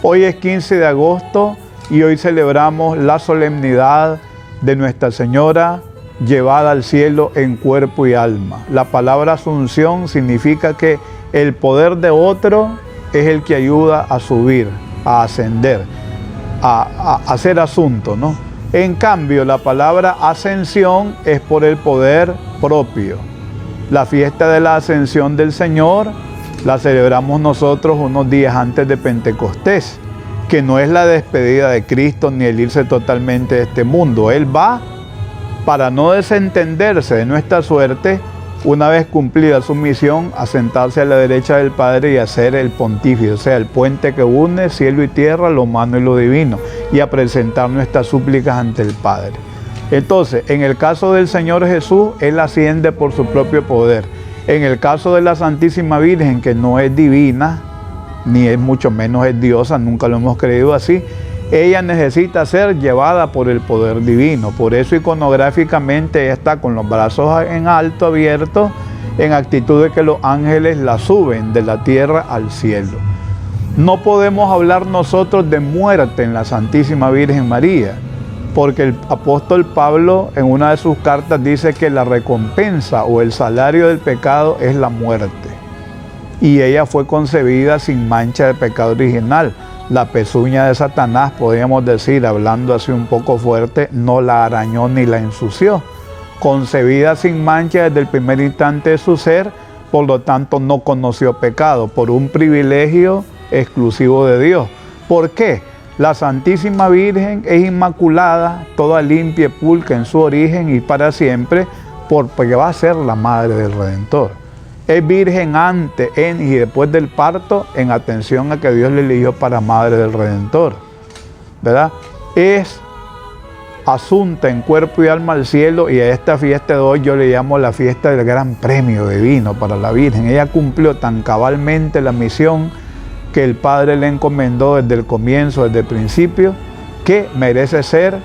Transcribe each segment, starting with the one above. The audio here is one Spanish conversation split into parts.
Hoy es 15 de agosto y hoy celebramos la solemnidad de Nuestra Señora llevada al cielo en cuerpo y alma. La palabra asunción significa que el poder de otro es el que ayuda a subir, a ascender, a hacer asunto, ¿no? En cambio, la palabra ascensión es por el poder propio. La fiesta de la ascensión del Señor la celebramos nosotros unos días antes de Pentecostés, que no es la despedida de Cristo ni el irse totalmente de este mundo. Él va para no desentenderse de nuestra suerte, una vez cumplida su misión, a sentarse a la derecha del Padre y a ser el pontífice, o sea, el puente que une cielo y tierra, lo humano y lo divino, y a presentar nuestras súplicas ante el Padre. Entonces, en el caso del Señor Jesús, Él asciende por su propio poder. En el caso de la Santísima Virgen, que no es divina, ni es mucho menos es diosa, nunca lo hemos creído así, ella necesita ser llevada por el poder divino. Por eso iconográficamente ella está con los brazos en alto, abiertos, en actitud de que los ángeles la suben de la tierra al cielo. No podemos hablar nosotros de muerte en la Santísima Virgen María, porque el apóstol Pablo en una de sus cartas dice que la recompensa o el salario del pecado es la muerte. Y ella fue concebida sin mancha de pecado original. La pezuña de Satanás, podríamos decir, hablando así un poco fuerte, no la arañó ni la ensució. Concebida sin mancha desde el primer instante de su ser, por lo tanto no conoció pecado, por un privilegio exclusivo de Dios. ¿Por qué? La Santísima Virgen es inmaculada, toda limpia y pulcra en su origen y para siempre, porque va a ser la Madre del Redentor. Es virgen antes, en y después del parto, en atención a que Dios le eligió para Madre del Redentor, ¿verdad? Es asunta en cuerpo y alma al cielo, y a esta fiesta de hoy yo le llamo la fiesta del gran premio divino para la Virgen. Ella cumplió tan cabalmente la misión que el Padre le encomendó desde el comienzo, desde el principio, que merece ser,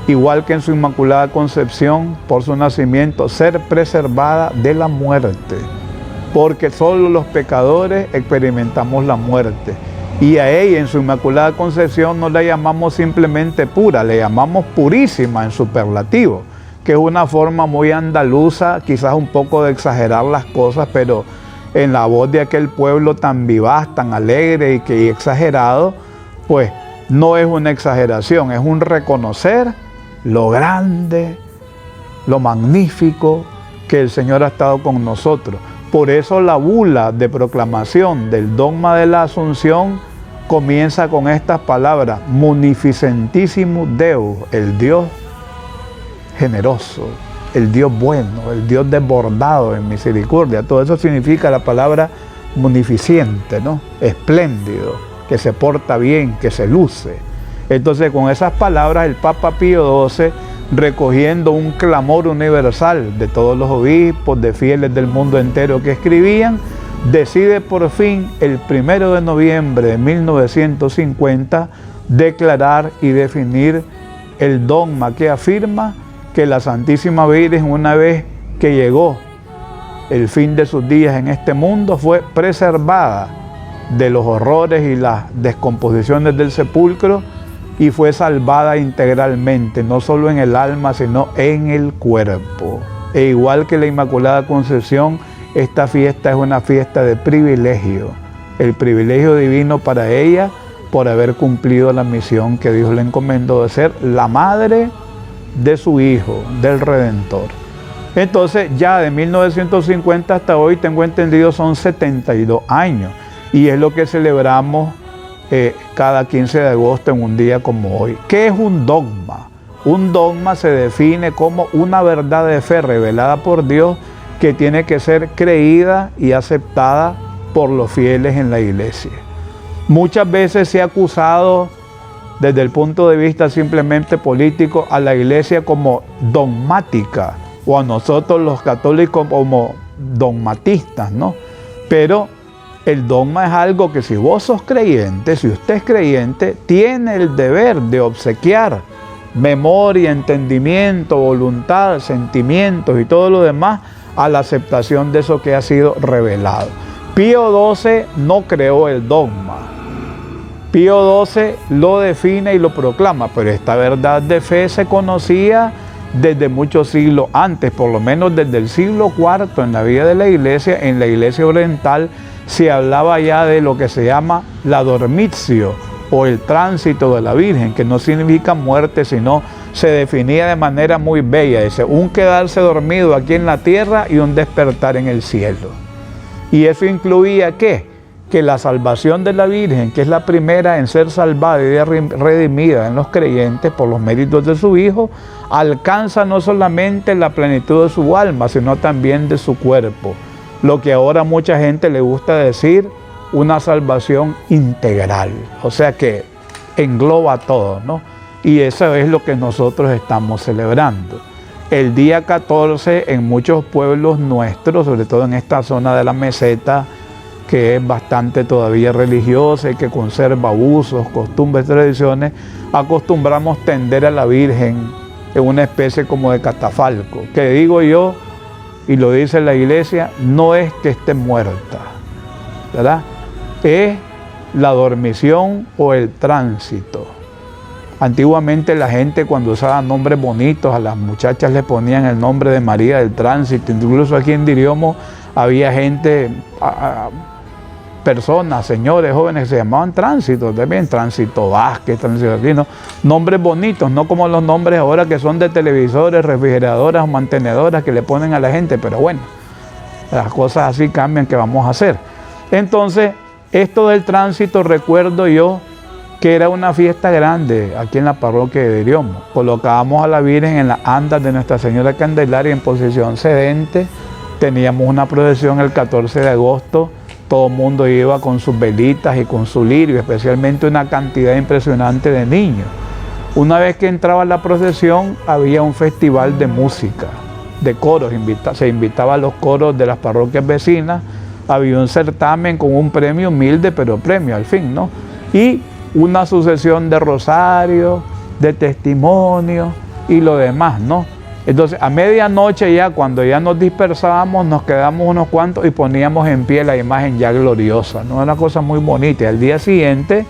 igual que en su Inmaculada Concepción, por su nacimiento, ser preservada de la muerte, porque solo los pecadores experimentamos la muerte. Y a ella en su Inmaculada Concepción no la llamamos simplemente pura, le llamamos purísima en superlativo, que es una forma muy andaluza, quizás un poco de exagerar las cosas, pero en la voz de aquel pueblo tan vivaz, tan alegre y exagerado, pues no es una exageración, es un reconocer lo grande, lo magnífico que el Señor ha estado con nosotros. Por eso la bula de proclamación del dogma de la Asunción comienza con estas palabras: Munificentissimus Deus, el Dios generoso, el Dios bueno, el Dios desbordado en misericordia. Todo eso significa la palabra munificente, ¿no? Espléndido, que se porta bien, que se luce. Entonces, con esas palabras, el Papa Pío XII, recogiendo un clamor universal de todos los obispos, de fieles del mundo entero que escribían, decide por fin, el 1 de noviembre de 1950, declarar y definir el dogma que afirma que la Santísima Virgen, una vez que llegó el fin de sus días en este mundo, fue preservada de los horrores y las descomposiciones del sepulcro, y fue salvada integralmente, no solo en el alma, sino en el cuerpo. E igual que la Inmaculada Concepción, esta fiesta es una fiesta de privilegio, el privilegio divino para ella por haber cumplido la misión que Dios le encomendó de ser la madre de su Hijo, del Redentor. Entonces, ya de 1950 hasta hoy, tengo entendido, son 72 años, y es lo que celebramos cada 15 de agosto en un día como hoy. ¿Qué es un dogma? Un dogma se define como una verdad de fe revelada por Dios que tiene que ser creída y aceptada por los fieles en la Iglesia. Muchas veces se ha acusado desde el punto de vista simplemente político a la Iglesia como dogmática, o a nosotros los católicos como dogmatistas, ¿no? Pero el dogma es algo que, si vos sos creyente, si usted es creyente, tiene el deber de obsequiar memoria, entendimiento, voluntad, sentimientos y todo lo demás a la aceptación de eso que ha sido revelado. Pío XII no creó el dogma. Pío XII lo define y lo proclama, pero esta verdad de fe se conocía desde muchos siglos antes, por lo menos desde el siglo IV en la vida de la iglesia. En la iglesia oriental se hablaba ya de lo que se llama la dormitio o el tránsito de la Virgen, que no significa muerte, sino se definía de manera muy bella, dice, un quedarse dormido aquí en la tierra y un despertar en el cielo. Y eso incluía ¿qué? Que la salvación de la Virgen, que es la primera en ser salvada y redimida en los creyentes por los méritos de su Hijo, alcanza no solamente la plenitud de su alma, sino también de su cuerpo. Lo que ahora a mucha gente le gusta decir, una salvación integral. O sea que engloba todo, ¿no? Y eso es lo que nosotros estamos celebrando. El día 14 en muchos pueblos nuestros, sobre todo en esta zona de la meseta, que es bastante todavía religiosa y que conserva usos, costumbres, tradiciones, acostumbramos tender a la Virgen en una especie como de catafalco, que digo yo, y lo dice la iglesia, no es que esté muerta, ¿verdad? Es la dormición o el tránsito. Antiguamente la gente cuando usaba nombres bonitos, a las muchachas le ponían el nombre de María del Tránsito. Incluso aquí en Diriomo había gente, personas, señores, jóvenes que se llamaban Tránsito, también Tránsito Vázquez, Tránsito Aquino, nombres bonitos, no como los nombres ahora que son de televisores, refrigeradoras o mantenedoras que le ponen a la gente, pero bueno, las cosas así cambian, ¿qué vamos a hacer? Entonces, esto del tránsito, recuerdo yo que era una fiesta grande aquí en la parroquia de Diriomo. Colocábamos a la Virgen en las andas de Nuestra Señora Candelaria en posición sedente. Teníamos una procesión el 14 de agosto. Todo el mundo iba con sus velitas y con su lirio, especialmente una cantidad impresionante de niños. Una vez que entraba la procesión, había un festival de música, de coros. Se invitaba a los coros de las parroquias vecinas. Había un certamen con un premio humilde, pero premio al fin, ¿no? Y una sucesión de rosarios, de testimonios y lo demás, ¿no? Entonces, a medianoche ya, cuando ya nos dispersábamos, nos quedamos unos cuantos y poníamos en pie la imagen ya gloriosa, ¿no? Una cosa muy bonita. Y al día siguiente,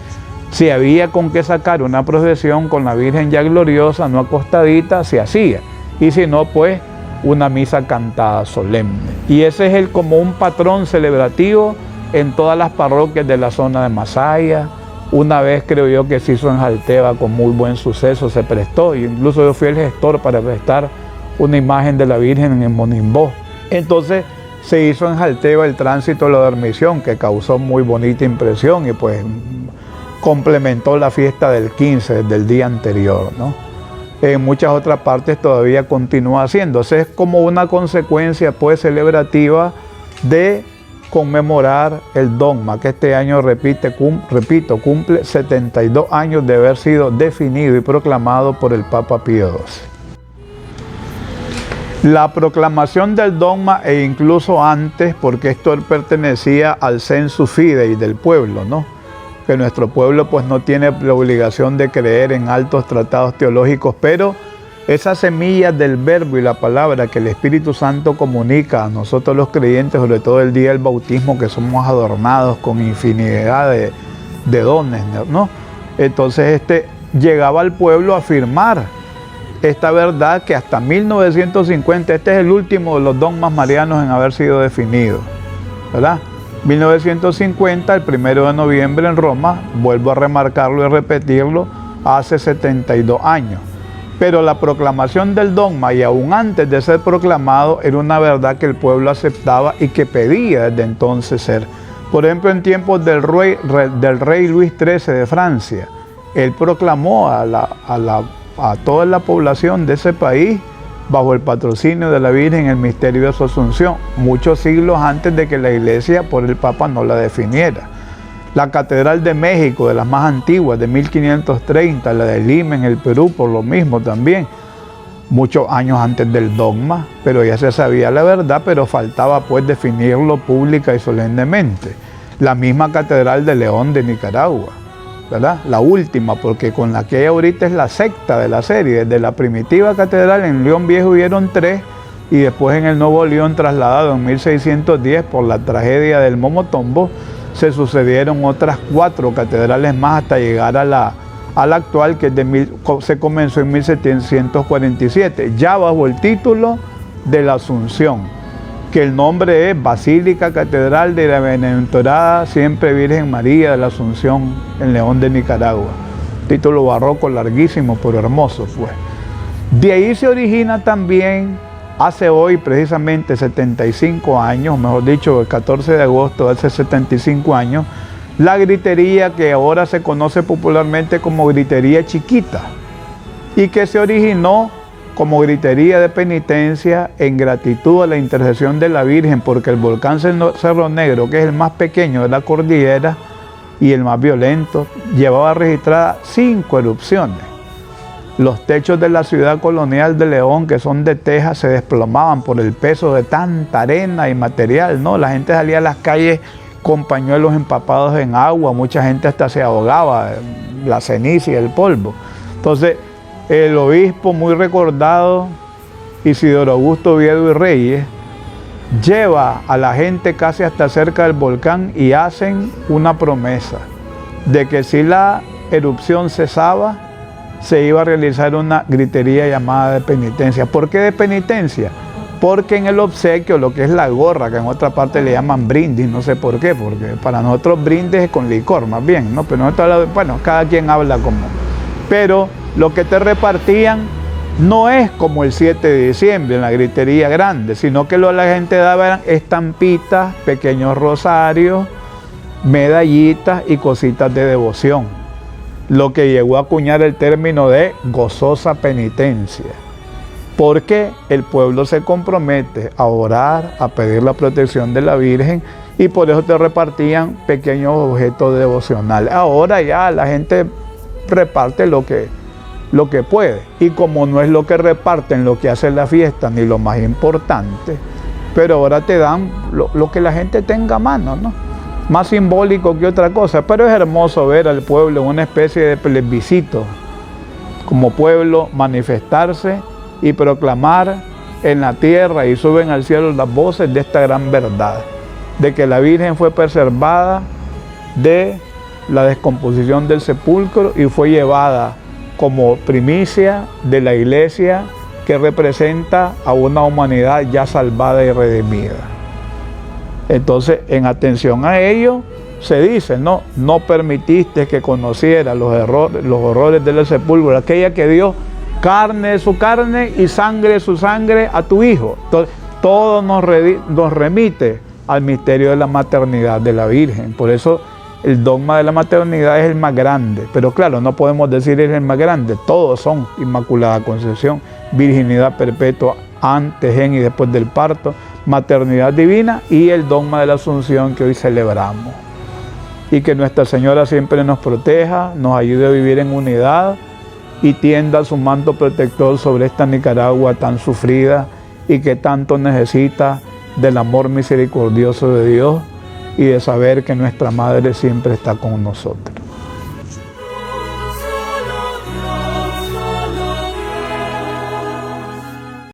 si había con qué sacar una procesión con la Virgen ya gloriosa, no acostadita, se hacía. Y si no, pues, una misa cantada solemne. Y ese es como un patrón celebrativo en todas las parroquias de la zona de Masaya. Una vez creo yo que se hizo en Jalteba con muy buen suceso, se prestó, y incluso yo fui el gestor para prestar una imagen de la Virgen en Monimbó. Entonces se hizo en Jalteba el tránsito de la dormición, que causó muy bonita impresión y pues complementó la fiesta del 15, del día anterior, ¿no? En muchas otras partes todavía continúa haciéndose. Es como una consecuencia pues celebrativa de conmemorar el dogma que este año, cumple 72 años de haber sido definido y proclamado por el Papa Pío XII. La proclamación del dogma e incluso antes, porque esto pertenecía al sensu fidei del pueblo, ¿no? Que nuestro pueblo pues no tiene la obligación de creer en altos tratados teológicos, pero esas semillas del verbo y la palabra que el Espíritu Santo comunica a nosotros los creyentes, sobre todo el día del bautismo, que somos adornados con infinidad de dones, ¿no? Entonces llegaba al pueblo a afirmar esta verdad que hasta 1950, este es el último de los dogmas marianos en haber sido definido, ¿verdad? 1950, el 1 de noviembre en Roma, vuelvo a remarcarlo y repetirlo, hace 72 años. Pero la proclamación del dogma, y aún antes de ser proclamado, era una verdad que el pueblo aceptaba y que pedía desde entonces ser. Por ejemplo, en tiempos del rey Luis XIII de Francia, él proclamó a toda la población de ese país, bajo el patrocinio de la Virgen, el misterio de su Asunción, muchos siglos antes de que la Iglesia por el Papa no la definiera. La Catedral de México, de las más antiguas, de 1530, la de Lima en el Perú, por lo mismo también, muchos años antes del dogma, pero ya se sabía la verdad, pero faltaba pues definirlo pública y solemnemente. La misma Catedral de León de Nicaragua, ¿verdad? La última, porque con la que hay ahorita es la sexta de la serie. Desde la primitiva catedral en León Viejo hubieron 3, y después en el Nuevo León, trasladado en 1610 por la tragedia del Momotombo, se sucedieron otras 4 catedrales más hasta llegar a la actual, que se comenzó en 1747, ya bajo el título de la Asunción, que el nombre es Basílica Catedral de la Bienaventurada Siempre Virgen María de la Asunción en León de Nicaragua. Título barroco larguísimo, pero hermoso fue. De ahí se origina también, hace hoy precisamente 75 años, mejor dicho, el 14 de agosto, hace 75 años, la gritería que ahora se conoce popularmente como gritería chiquita y que se originó como gritería de penitencia en gratitud a la intercesión de la Virgen, porque el volcán Cerro Negro, que es el más pequeño de la cordillera y el más violento, llevaba registradas 5 erupciones. Los techos de la ciudad colonial de León, que son de teja, se desplomaban por el peso de tanta arena y material, ¿no? La gente salía a las calles con pañuelos empapados en agua, mucha gente hasta se ahogaba, la ceniza y el polvo. Entonces, el obispo muy recordado, Isidoro Augusto Oviedo y Reyes, lleva a la gente casi hasta cerca del volcán y hacen una promesa de que si la erupción cesaba, se iba a realizar una gritería llamada de penitencia. ¿Por qué de penitencia? Porque en el obsequio, lo que es la gorra, que en otra parte le llaman brindis, no sé por qué, porque para nosotros brindis es con licor, más bien, ¿no? Pero nosotros, bueno, cada quien habla como. Pero lo que te repartían no es como el 7 de diciembre en la gritería grande, sino que lo que la gente daba eran estampitas, pequeños rosarios, medallitas y cositas de devoción, lo que llegó a acuñar el término de gozosa penitencia, porque el pueblo se compromete a orar, a pedir la protección de la Virgen, y por eso te repartían pequeños objetos devocionales. Ahora ya la gente reparte lo que puede, y como no es lo que reparten lo que hace la fiesta ni lo más importante, pero ahora te dan lo que la gente tenga a mano, ¿no? Más simbólico que otra cosa, pero es hermoso ver al pueblo en una especie de plebiscito, como pueblo manifestarse y proclamar en la tierra y suben al cielo las voces de esta gran verdad, de que la Virgen fue preservada de la descomposición del sepulcro y fue llevada como primicia de la Iglesia, que representa a una humanidad ya salvada y redimida. Entonces, en atención a ello, se dice, no permitiste que conociera los horrores del sepulcro, aquella que dio carne de su carne y sangre de su sangre a tu Hijo. Entonces, todo nos remite al misterio de la maternidad de la Virgen. Por eso el dogma de la maternidad es el más grande, pero claro, no podemos decir es el más grande, todos son Inmaculada Concepción, virginidad perpetua antes, en y después del parto, maternidad divina y el dogma de la Asunción que hoy celebramos. Y que Nuestra Señora siempre nos proteja, nos ayude a vivir en unidad y tienda su manto protector sobre esta Nicaragua tan sufrida y que tanto necesita del amor misericordioso de Dios y de saber que nuestra Madre siempre está con nosotros.